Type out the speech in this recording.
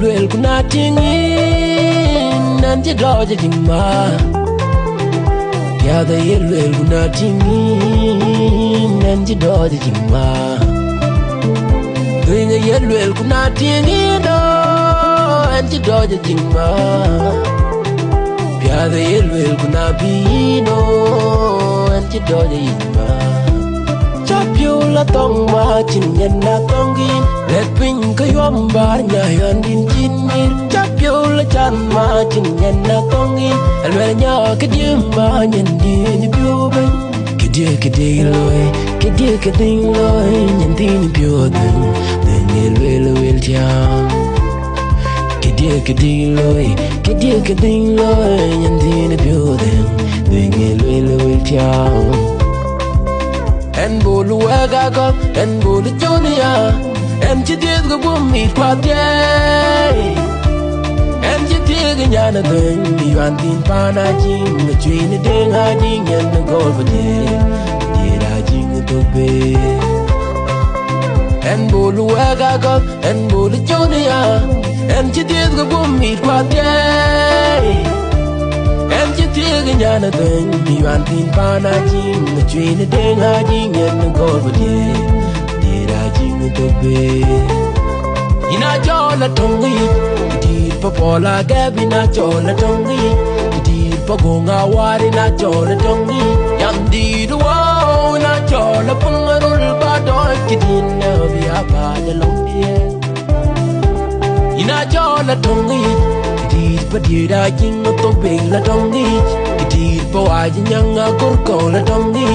yelwel kuna tingin nanti doja jingma ya the yelwel kuna tingin nanti doja jingma doing a yelwel kuna tingin do nanti doja jingma ya the yelwel kuna bino nanti doja jingma la tong ma chin yen na tong gin let ping ka yom bar nya yan din chin mir chap yo la chan ma chin yen na tong gin al wel nya ka dim ma nyen din pyo ben ke de loy nyen din pyo den den wel jam ke de loy nyen din pyo den den wel jam en bolu aga go en bolu jonia en chidid go bumi kwatye en chidid nyana den yuan tin pana jing na chin de nga jing en go bade dira jing to be en bolu aga go en bolu jonia en chidid go bumi kwatye en chidid nyana den yuan tin pana jing na chin de nga jing en go bade dira jing to be ina jola tongi di popola gabi na jola tongi di pogonga wari na jola tongi yam di do na jola pungarul ba do kidin na biya ba de long die ina jola tongi di padira jing to be la tongi di po ajnyanga kurko la tongi